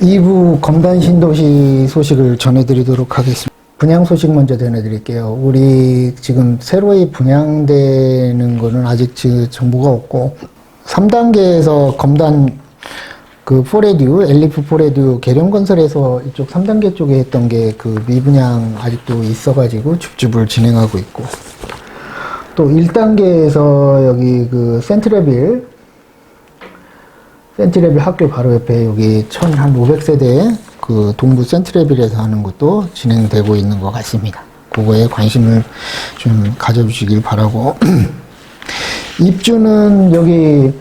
2부 검단 신도시 소식을 전해드리도록 하겠습니다. 분양 소식 먼저 전해드릴게요. 우리 지금 새로이 분양되는 거는 아직 정보가 없고 3단계에서 검단 그 포레듀, 엘리프 포레듀 계룡건설에서 이쪽 3단계 쪽에 했던 게 그 미분양 아직도 있어가지고 줍줍을 진행하고 있고, 또 1단계에서 여기 그 센트레빌 학교 바로 옆에 여기 한 500세대 그 동부 센트레빌에서 하는 것도 진행되고 있는 것 같습니다. 그거에 관심을 좀 가져주시길 바라고. 입주는 여기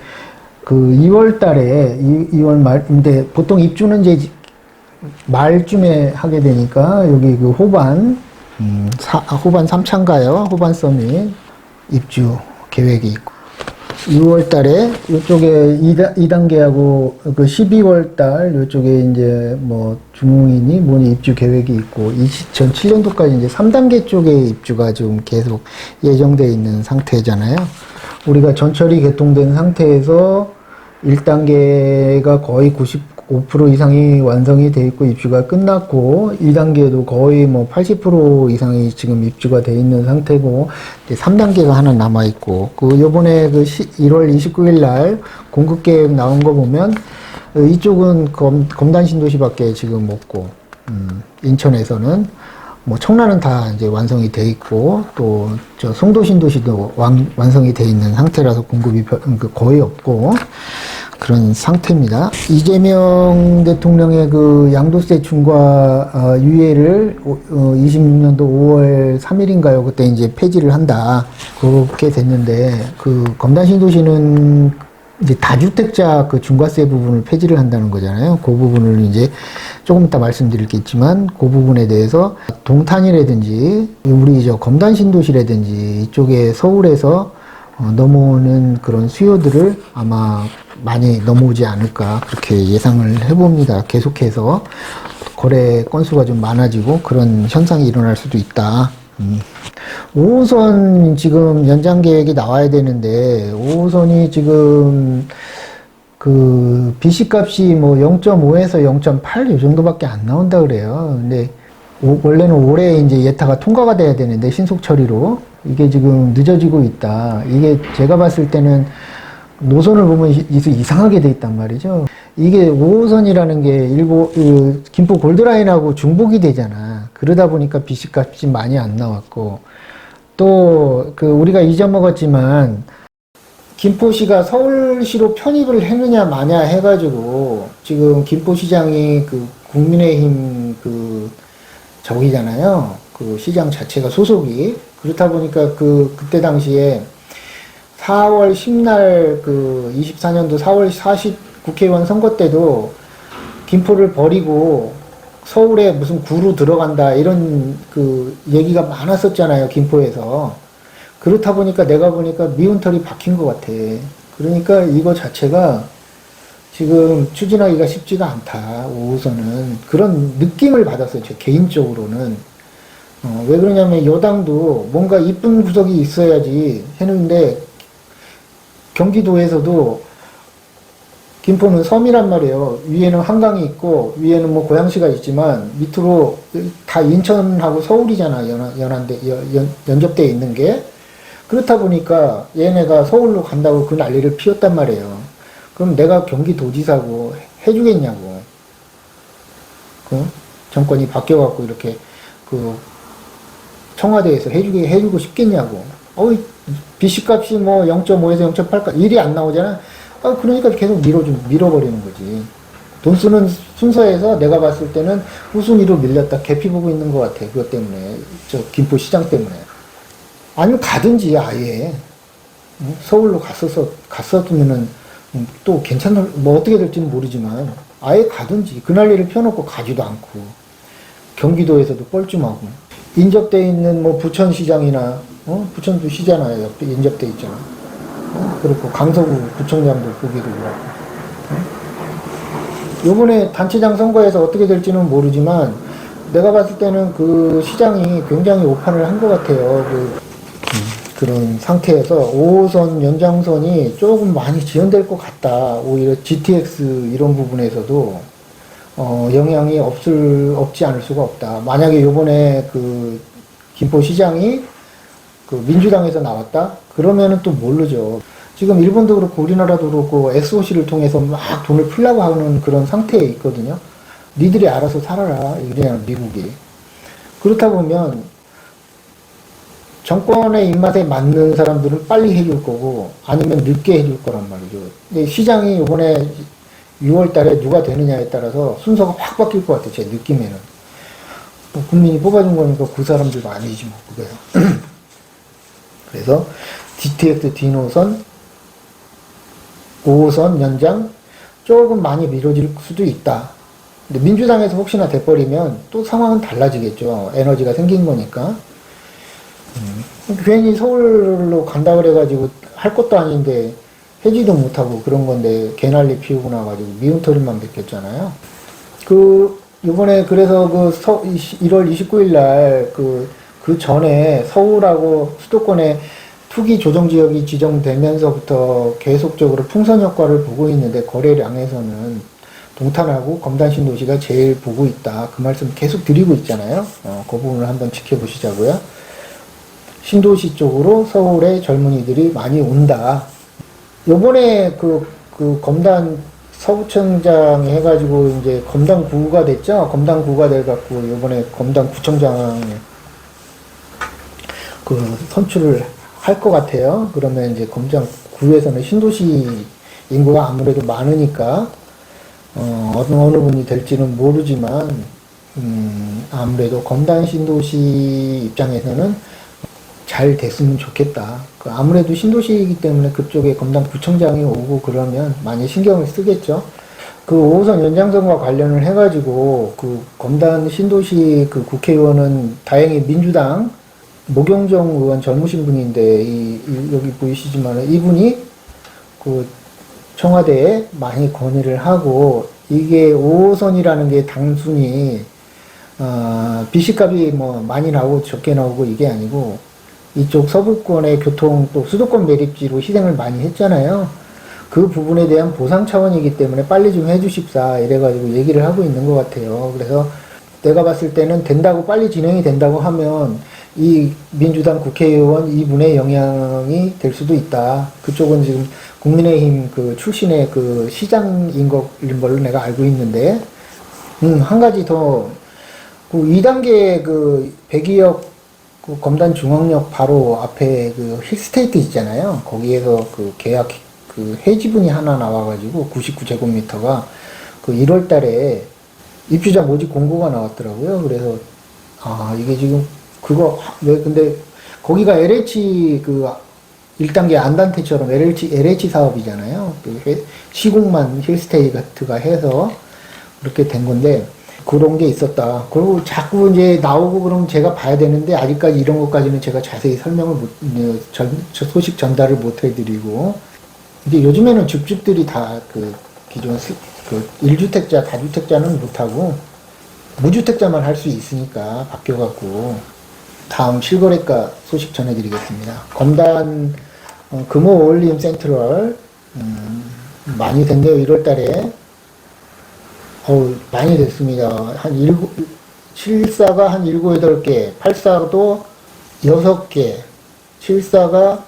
그 2월 달에 2월 말인데 보통 입주는 이제 말쯤에 하게 되니까 여기 그 호반 3차인가요? 호반 서밋 입주 계획이 있고, 6월 달에 이쪽에 2단계하고 그 12월 달 이쪽에 이제 뭐 중흥이니 뭐니 입주 계획이 있고, 2007년도까지 이제 3단계 쪽에 입주가 좀 계속 예정되어 있는 상태잖아요. 우리가 전철이 개통된 상태에서 1단계가 거의 95% 이상이 완성이 돼 있고 입주가 끝났고, 2단계도 거의 뭐 80% 이상이 지금 입주가 돼 있는 상태고, 이제 3단계가 하나 남아 있고, 요번에 1월 29일 날 공급 계획 나온 거 보면 이쪽은 검단 신도시밖에 지금 없고, 인천에서는 뭐 청라는 다 이제 완성이 돼 있고, 또 저 송도 신도시도 완성이 돼 있는 상태라서 공급이 거의 없고 그런 상태입니다. 이재명 대통령의 그 양도세 중과 유예를 26년도 5월 3일인가요? 그때 이제 폐지를 한다. 그렇게 됐는데, 그 검단 신도시는 이제 다주택자 그 중과세 부분을 폐지를 한다는 거잖아요. 그 부분을 이제 조금 이따 말씀드리겠지만, 그 부분에 대해서 동탄이라든지 우리 저 검단 신도시라든지 이쪽에 서울에서 넘어오는 그런 수요들을 아마 많이 넘어오지 않을까 그렇게 예상을 해봅니다. 계속해서 거래 건수가 좀 많아지고 그런 현상이 일어날 수도 있다. 5호선 지금 연장 계획이 나와야 되는데, 5호선이 지금 그 BC 값이 뭐 0.5에서 0.8 이 정도밖에 안 나온다 그래요. 근데 원래는 올해 이제 예타가 통과가 돼야 되는데 신속 처리로 이게 지금 늦어지고 있다. 이게 제가 봤을 때는 노선을 보면 이상하게 돼 있단 말이죠. 이게 5호선이라는 게 김포 골드라인하고 중복이 되잖아. 그러다 보니까 BC 값이 많이 안 나왔고, 또 우리가 잊어먹었지만 김포시가 서울시로 편입을 했느냐 마냐 해가지고 지금 김포시장이 그 국민의힘 저기잖아요. 그 시장 자체가 소속이. 그렇다 보니까 그때 당시에 4월 10날 24년도 4월 40 국회의원 선거 때도 김포를 버리고 서울에 무슨 구로 들어간다 이런 얘기가 많았었잖아요, 김포에서. 그렇다 보니까 내가 보니까 미운 털이 박힌 것 같아. 그러니까 이거 자체가 지금 추진하기가 쉽지가 않다, 5호선은. 그런 느낌을 받았어요, 제 개인적으로는. 왜 그러냐면 여당도 뭔가 이쁜 구석이 있어야지 했는데, 경기도에서도 김포는 섬이란 말이에요. 위에는 한강이 있고 위에는 뭐 고양시가 있지만 밑으로 다 인천하고 서울이잖아. 연접되어 있는 게. 그렇다 보니까 얘네가 서울로 간다고 그 난리를 피웠단 말이에요. 그럼 내가 경기도지사고 해주겠냐고. 정권이 바뀌어갖고 이렇게 청와대에서 해주고 싶겠냐고. BC값이 뭐 0.5에서 0.8까지 일이 안 나오잖아. 그러니까 계속 밀어버리는 거지. 돈 쓰는 순서에서 내가 봤을 때는 후순위로 밀렸다. 개피 보고 있는 것 같아. 그것 때문에. 김포 시장 때문에. 아니면 가든지 아예. 서울로 갔었으면은 또 뭐 어떻게 될지는 모르지만 아예 가든지. 그 난리를 펴놓고 가지도 않고. 경기도에서도 뻘쭘하고. 인접돼 있는 뭐 부천시장이나 부천도 시잖아요. 옆에 인접돼 있잖아. 그렇고 강서구 구청장도 보기도 그렇고. 요번에 단체장 선거에서 어떻게 될지는 모르지만 내가 봤을 때는 그 시장이 굉장히 오판을 한 것 같아요. 그런 상태에서 5호선 연장선이 조금 많이 지연될 것 같다. 오히려 GTX 이런 부분에서도 영향이 없지 않을 수가 없다. 만약에 요번에 그 김포시장이 그 민주당에서 나왔다? 그러면은 또 모르죠. 지금 일본도 그렇고 우리나라도 그렇고 SOC를 통해서 막 돈을 풀려고 하는 그런 상태에 있거든요. 니들이 알아서 살아라. 이래요, 미국이. 그렇다 보면 정권의 입맛에 맞는 사람들은 빨리 해줄 거고 아니면 늦게 해줄 거란 말이죠. 근데 시장이 이번에 6월 달에 누가 되느냐에 따라서 순서가 확 바뀔 것 같아요. 제 느낌에는. 국민이 뽑아준 거니까 그 사람들도 아니지 뭐, 그거요. 그래서 DTX D노선 5호선 연장 조금 많이 미뤄질 수도 있다. 근데 민주당에서 혹시나 돼버리면 또 상황은 달라지겠죠. 에너지가 생긴 거니까. 괜히 서울로 간다 그래가지고 할 것도 아닌데 해지도 못하고 그런 건데 개난리 피우고 나가지고 미운 털만 뱉겼잖아요. 요번에 그래서 1월 29일 날 그 전에 서울하고 수도권에 투기 조정 지역이 지정되면서부터 계속적으로 풍선 효과를 보고 있는데 거래량에서는 동탄하고 검단 신도시가 제일 보고 있다. 그 말씀 계속 드리고 있잖아요. 그 부분을 한번 지켜보시자고요. 신도시 쪽으로 서울의 젊은이들이 많이 온다. 요번에 그 검단 서구청장 해가지고 이제 검단 9가 됐죠? 검단 9가 돼갖고 요번에 검단 구청장 선출을 할 것 같아요. 그러면 이제 검단 9에서는 신도시 인구가 아무래도 많으니까, 어느 분이 될지는 모르지만, 아무래도 검단 신도시 입장에서는 잘 됐으면 좋겠다. 아무래도 신도시이기 때문에 그쪽에 검단 구청장이 오고 그러면 많이 신경을 쓰겠죠. 5호선 연장선과 관련을 해가지고 검단 신도시 국회의원은 다행히 민주당 모경정 의원 젊으신 분인데 여기 보이시지만 이분이 청와대에 많이 건의를 하고 이게 5호선이라는 게 단순히 비식값이 뭐 많이 나오고 적게 나오고 이게 아니고 이쪽 서부권의 교통 또 수도권 매립지로 희생을 많이 했잖아요. 그 부분에 대한 보상 차원이기 때문에 빨리 좀 해주십사 이래가지고 얘기를 하고 있는 것 같아요. 그래서 내가 봤을 때는 된다고 빨리 진행이 된다고 하면 이 민주당 국회의원 이분의 영향이 될 수도 있다. 그쪽은 지금 국민의힘 출신의 시장인 걸로 내가 알고 있는데, 한 가지 더, 2단계 102역 검단 중앙역 바로 앞에 힐스테이트 있잖아요. 거기에서 계약 해지분이 하나 나와가지고 99제곱미터가 1월 달에 입주자 모집 공고가 나왔더라고요. 그래서 이게 지금 근데 거기가 LH 1단계 안단테처럼 LH 사업이잖아요. 시공만 힐스테이트가 해서 그렇게 된 건데 그런 게 있었다. 그리고 자꾸 이제 나오고 그러면 제가 봐야 되는데 아직까지 이런 것까지는 제가 자세히 설명을 소식 전달을 못 해드리고 이제 요즘에는 집들이 다 기존 1주택자, 다주택자는 못하고 무주택자만 할 수 있으니까 바뀌어갖고 다음 실거래가 소식 전해드리겠습니다. 검단 금호 올림 센트럴 많이 됐네요. 1월달에 많이 됐습니다. 실사가 한 7, 8개, 84도 6개, 74가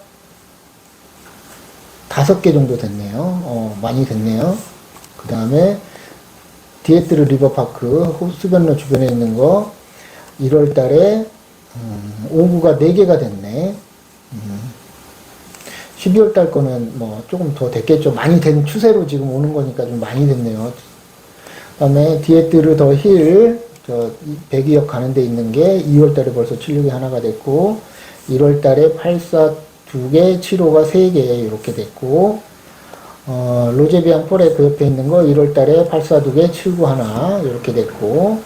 5개 정도 됐네요. 많이 됐네요. 그 다음에 디에트르 리버파크 수변로 주변에 있는 거 1월 달에 5구가 4개가 됐네. 12월 달 거는 뭐 조금 더 됐겠죠. 많이 된 추세로 지금 오는 거니까 좀 많이 됐네요. 그 다음에 디에트르 더 힐, 102역 가는 데 있는 게 2월 달에 벌써 76이 하나가 됐고, 1월 달에 84 2개, 75가 3개 이렇게 됐고, 로제비앙 폴에 그 옆에 있는 거 1월 달에 84 2개, 79 하나 이렇게 됐고,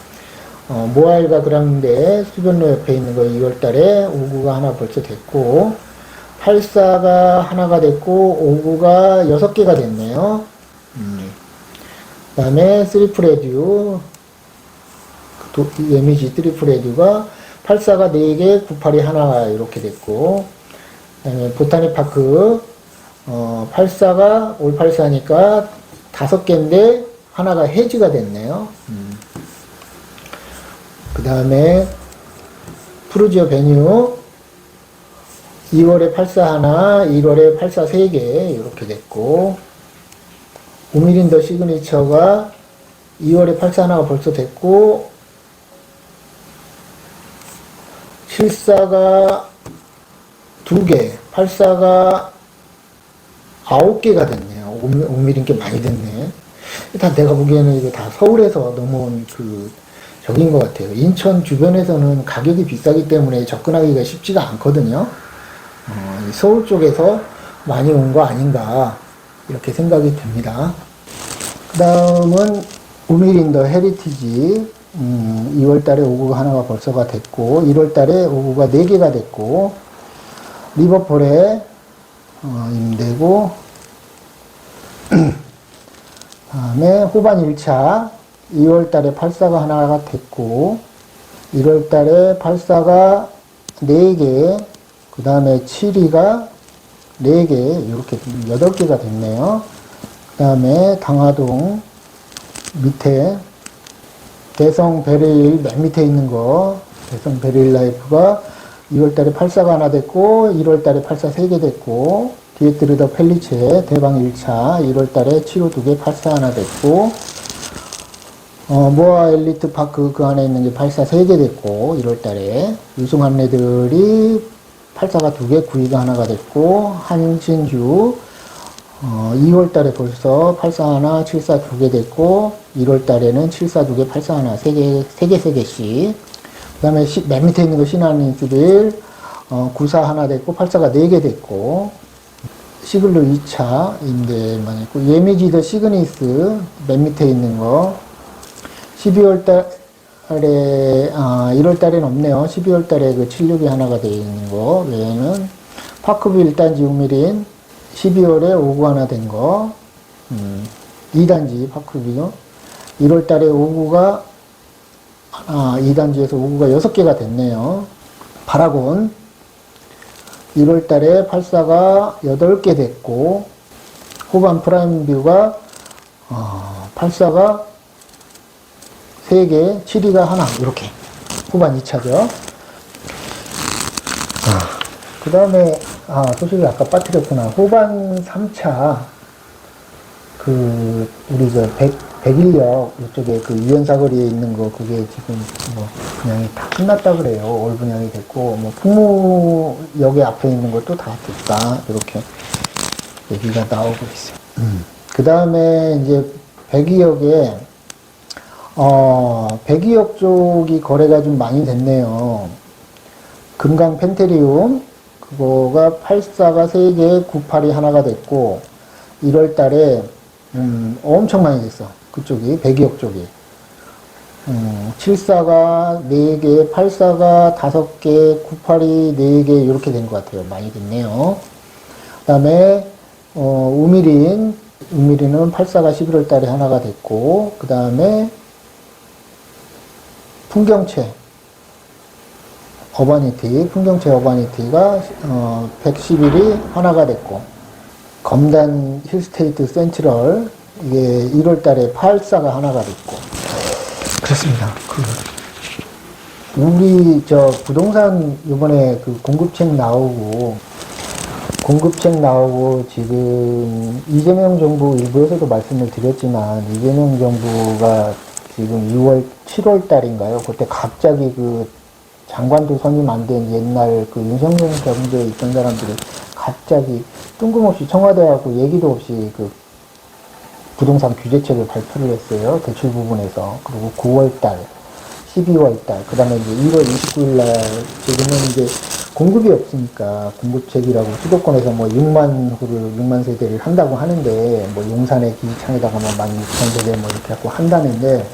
모아일과 그랑데 수변로 옆에 있는 거 2월 달에 5구가 하나 벌써 됐고, 84가 하나가 됐고, 5구가 6개가 됐네요. 그 다음에 3프레듀, 예미지 3프레듀가 84가 4개, 98이 하나 이렇게 됐고, 그 다음에 보타니 파크, 84가 올 84니까 5개인데 하나가 해지가 됐네요. 그 다음에 푸르지오 베뉴 2월에 84 하나, 1월에 84 3개 이렇게 됐고, 오미린더 시그니처가 2월에 84 하나가 벌써 됐고, 74가 2개, 84가 9개가 됐네요. 5mm 게 많이 됐네. 다 내가 보기에는 이거 다 서울에서 넘어온 적인 것 같아요. 인천 주변에서는 가격이 비싸기 때문에 접근하기가 쉽지가 않거든요. 서울 쪽에서 많이 온 거 아닌가 이렇게 생각이 듭니다. 그 다음은 우미린더 헤리티지 2월달에 오구가 하나가 벌써가 됐고 1월달에 오구가 4개가 됐고 리버폴에 임대고 다음에 호반 1차 2월달에 84가 하나가 됐고 1월달에 84가 4개 그 다음에 7위가 4개 이렇게 8개가 됐네요. 그 다음에 당하동 밑에 대성 베레일 맨 밑에 있는 거 대성 베레일 라이프가 2월달에 84가 하나 됐고 1월달에 84 3개 됐고 디에트르더 펠리체 대방 1차 1월달에 7호 2개 84 하나 됐고 모아 엘리트 파크 그 안에 있는 게 84 3개 됐고 1월달에 유승한 애들이 84가 2개 9위가 하나가 됐고 한신휴 2월달에 벌써 84 하나 74 2개 됐고 1월달에는 74 2개 84 하나 3개씩 그 다음에 맨 밑에 있는 거 신한인스빌 94 하나 됐고 84가 4개 됐고 시글로 2차 임대만 했고 예미지더 시그니스 맨 밑에 있는 거 12월달에 1월달에는 없네요. 12월달에 그 76이 하나가 되어 있는 거 외에는 파크뷰 1단지 우미린 12월에 5구 하나 된 거 2단지 파크뷰 1월달에 5구가 2단지에서 5구가 6개가 됐네요. 파라곤 1월달에 84가 8개 됐고 호반 프라임뷰가 84가 3개, 7위가 하나 이렇게 후반 2차죠. 그 다음에 소식을 아까 빠뜨렸구나. 후반 3차 우리 백일역 이쪽에 유연사거리에 있는 거 그게 지금 분양이 다 끝났다 그래요. 올 분양이 됐고 풍무역에 앞에 있는 것도 다 됐다 이렇게 얘기가 나오고 있어요. 그 다음에 이제 백이역에 백이역 쪽이 거래가 좀 많이 됐네요. 금강 펜테리움 그거가 84가 3개 98이 하나가 됐고 1월달에 엄청 많이 됐어. 그쪽이 백이역 쪽이 74가 4개 84가 5개 98이 4개 이렇게 된 것 같아요. 많이 됐네요. 그 다음에 우미린은 84가 11월달에 하나가 됐고 그 다음에 풍경채 어바니티가 111이 하나가 됐고 검단 힐스테이트 센트럴 이게 1월달에 84가 하나가 됐고 그렇습니다. 우리 부동산 이번에 공급책 나오고 지금 이재명 정부 일부에서도 말씀을 드렸지만 이재명 정부가 지금 7월 달인가요? 그때 갑자기 장관도 선임 안 된 옛날 윤석열 정부에 있던 사람들이 갑자기 뜬금없이 청와대하고 얘기도 없이 부동산 규제책을 발표를 했어요. 대출 부분에서. 그리고 9월 달, 12월 달, 그 다음에 이제 1월 29일 날 지금은 이제 공급이 없으니까 공급책이라고 수도권에서 6만 세대를 한다고 하는데 용산의 기지창에다가 16,000세대 이렇게 하고 한다는데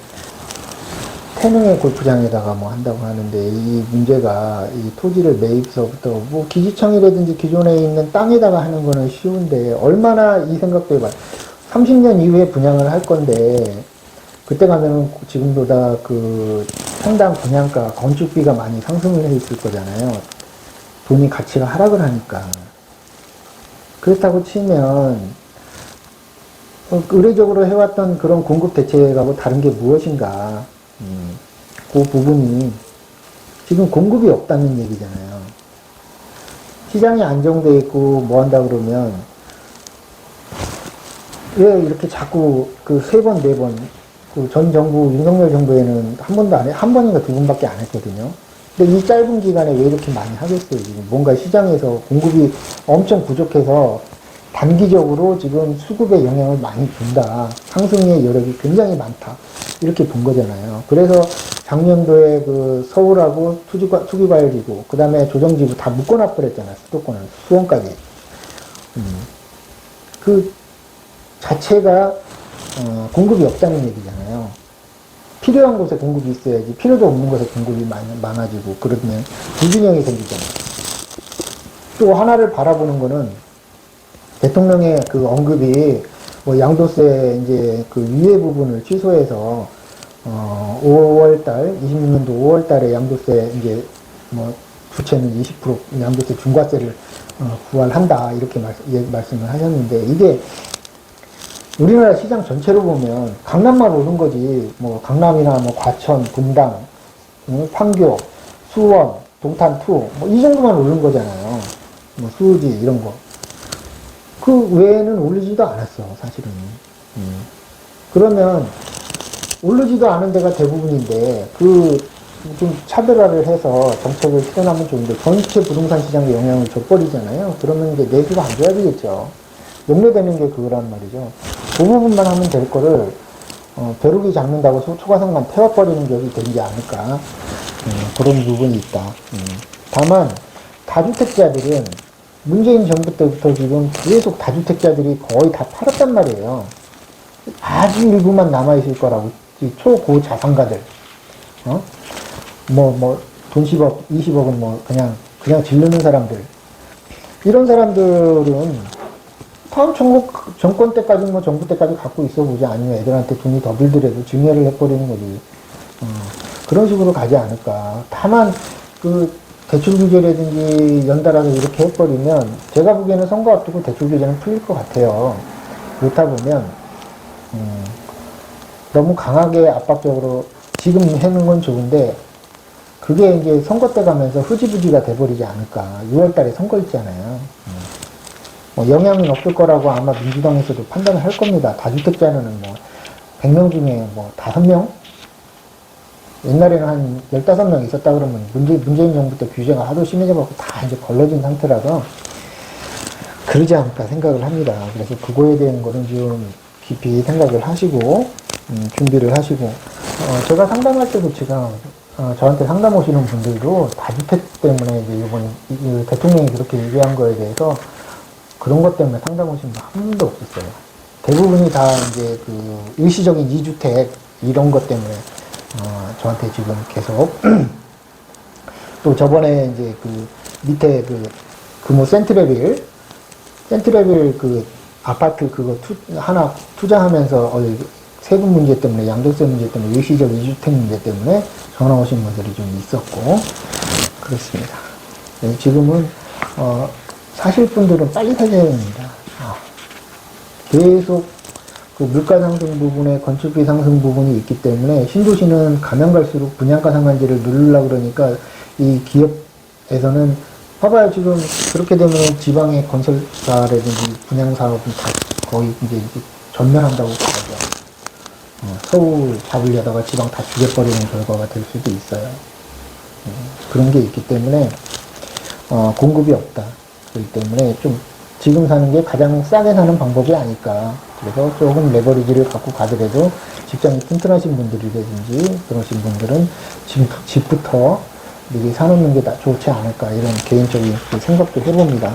태릉의 골프장에다가 한다고 하는데 이 문제가 이 토지를 매입서부터 기지청이라든지 기존에 있는 땅에다가 하는 거는 쉬운데 얼마나 이 생각도 해봐요. 30년 이후에 분양을 할 건데 그때 가면은 지금보다 평당 분양가 건축비가 많이 상승을 해 있을 거잖아요. 돈이 가치가 하락을 하니까. 그렇다고 치면 의례적으로 해왔던 그런 공급 대책하고 다른 게 무엇인가. 그 부분이 지금 공급이 없다는 얘기잖아요. 시장이 안정돼 있고 뭐 한다 그러면 왜 이렇게 자꾸 그 세 번, 네 번, 그 전 정부, 윤석열 정부에는 한 번도 안 해, 한 번인가 두 번밖에 안 했거든요. 근데 이 짧은 기간에 왜 이렇게 많이 하겠어요, 지금. 뭔가 시장에서 공급이 엄청 부족해서 단기적으로 지금 수급에 영향을 많이 준다. 상승의 여력이 굉장히 많다. 이렇게 본 거잖아요. 그래서 작년도에 그 서울하고 투기과열지구, 그 다음에 조정지구 다 묶어놔버렸잖아요. 수도권을, 수원까지. 그 자체가 공급이 없다는 얘기잖아요. 필요한 곳에 공급이 있어야지 필요도 없는 곳에 공급이 많아지고 그러면 불균형이 생기잖아요. 또 하나를 바라보는 거는 대통령의 그 언급이 뭐 양도세 이제 그 위에 부분을 취소해서 5월달 26년도 5월달에 양도세 이제 뭐 부채는 20% 양도세 중과세를 부활한다 이렇게 말씀을 하셨는데 이게 우리나라 시장 전체로 보면 강남만 오른 거지, 뭐, 강남이나 뭐, 과천, 분당, 판교, 수원, 동탄2, 뭐, 이 정도만 오른 거잖아요. 뭐, 수지, 이런 거. 그 외에는 오르지도 않았어, 사실은. 그러면, 오르지도 않은 데가 대부분인데, 좀 차별화를 해서 정책을 실현하면 좋은데, 전체 부동산 시장에 영향을 줘버리잖아요. 그러면 이제 내수가 안 좋아지겠죠. 용례되는 게 그거란 말이죠. 그 부분만 하면 될 거를 벼룩이 잡는다고 초과상만 태워버리는 격이 되지 않을까 그런 부분이 있다. 다만 다주택자들은 문재인 정부 때부터 지금 계속 다주택자들이 거의 다 팔았단 말이에요. 아주 일부만 남아있을 거라고. 초고 자산가들 돈 10억 20억은 뭐 그냥 질르는 사람들, 이런 사람들은 다음 정권 때까지 뭐 정부 때까지 갖고 있어 보지, 아니면 애들한테 돈이 더 들더라도 증여를 해버리는 거지. 그런 식으로 가지 않을까. 다만 그 대출 규제라든지 연달아서 이렇게 해버리면 제가 보기에는 선거 앞두고 대출 규제는 풀릴 것 같아요. 그렇다 보면 너무 강하게 압박적으로 지금 해놓은 건 좋은데 그게 이제 선거 때 가면서 흐지부지가 돼버리지 않을까. 6월달에 선거 있잖아요. 뭐 영향은 없을 거라고 아마 민주당에서도 판단을 할 겁니다. 다주택자는 뭐 100명 중에 뭐 5명? 옛날에는 한 15명 있었다 그러면 문재인 정부 때 규제가 하도 심해져갖고 다 이제 걸러진 상태라서 그러지 않을까 생각을 합니다. 그래서 그거에 대한 거는 좀 깊이 생각을 하시고 준비를 하시고 제가 상담할 때도 제가 저한테 상담 오시는 분들도 다주택 때문에 이제 이번 대통령이 그렇게 얘기한 거에 대해서 그런 것 때문에 상담 오신 분 한 번도 없었어요. 대부분이 다 이제 그 일시적인 2주택 이런 것 때문에 저한테 지금 계속 또 저번에 이제 그 밑에 그 금호 센트레빌 그 아파트 그거 하나 투자하면서 세금 문제 때문에 양도세 문제 때문에 일시적 2주택 문제 때문에 전화 오신 분들이 좀 있었고 그렇습니다. 네, 지금은 사실 분들은 빨리 사셔야 됩니다. 계속 그 물가 상승 부분에 건축비 상승 부분이 있기 때문에 신도시는 가면 갈수록 분양가 상한제를 누르려고 그러니까 이 기업에서는 봐봐요. 지금 그렇게 되면 지방의 건설사라든지 분양사업은 다 거의 이제 전멸한다고 봐야죠. 서울 잡으려다가 지방 다 죽여버리는 결과가 될 수도 있어요. 그런 게 있기 때문에 공급이 없다. 그렇기 때문에 좀 지금 사는 게 가장 싸게 사는 방법이 아닐까. 그래서 조금 레버리지를 갖고 가더라도 직장이 튼튼하신 분들이라든지 그러신 분들은 집부터 미리 사놓는 게 좋지 않을까. 이런 개인적인 생각도 해봅니다.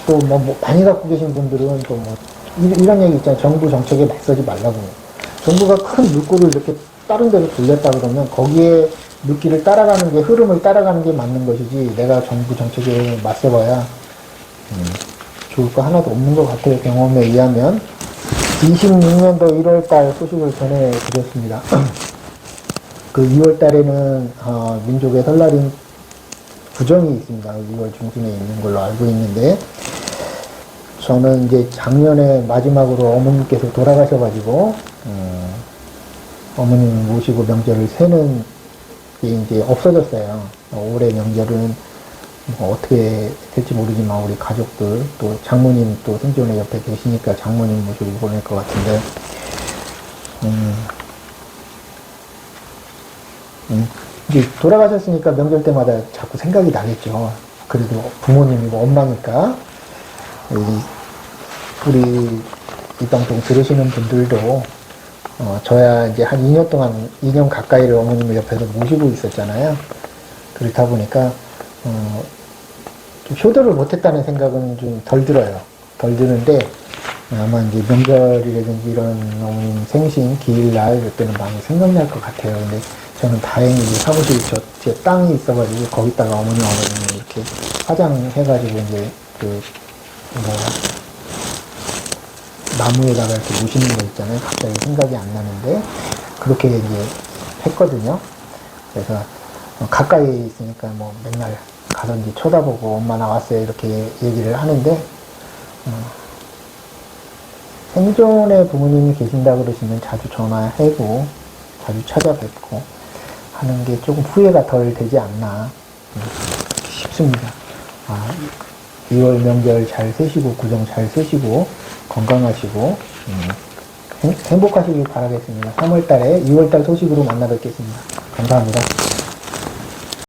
또 뭐 많이 갖고 계신 분들은 또 뭐 이런 얘기 있잖아요. 정부 정책에 맞서지 말라고. 정부가 큰 물꼬를 이렇게 다른 데로 돌렸다 그러면 거기에 물길을 따라가는 게, 흐름을 따라가는 게 맞는 것이지 내가 정부 정책에 맞서봐야 좋을 거 하나도 없는 것 같아요. 경험에 의하면. 26년도 1월달 소식을 전해드렸습니다. 그 2월달에는 민족의 설날인 구정이 있습니다. 2월 중순에 있는 걸로 알고 있는데 저는 이제 작년에 마지막으로 어머님께서 돌아가셔가지고, 어머님 모시고 명절을 세는 게 이제 없어졌어요. 올해 명절은 뭐 어떻게 될지 모르지만 우리 가족들, 또 장모님 또 생존에 옆에 계시니까 장모님 모시고 보낼 것 같은데, 이제 돌아가셨으니까 명절 때마다 자꾸 생각이 나겠죠. 그래도 부모님이고 엄마니까. 우리 이 방송 들으시는 분들도 저야 이제 한 2년 동안 2년 가까이를 어머님을 옆에서 모시고 있었잖아요. 그렇다 보니까 좀 효도를 못했다는 생각은 좀 덜 들어요. 덜 드는데 아마 이제 명절이라든지 이런 어머님 생신, 기일날 이럴 때는 많이 생각날 것 같아요. 근데 저는 다행히 이제 사무실 제 땅이 있어가지고 거기다가 어머님을 이렇게 화장해가지고 이제 나무에다가 이렇게 모시는 거 있잖아요. 갑자기 생각이 안 나는데 그렇게 이제 했거든요. 그래서 가까이 있으니까 뭐 맨날 가서 이제 쳐다보고 엄마 나왔어요 이렇게 얘기를 하는데 생존에 부모님이 계신다 그러시면 자주 전화하고 자주 찾아뵙고 하는 게 조금 후회가 덜 되지 않나 싶습니다. 2월 명절 잘 세시고 구정 잘 세시고 건강하시고 행복하시길 바라겠습니다. 3월달에 2월달 소식으로 만나 뵙겠습니다. 감사합니다.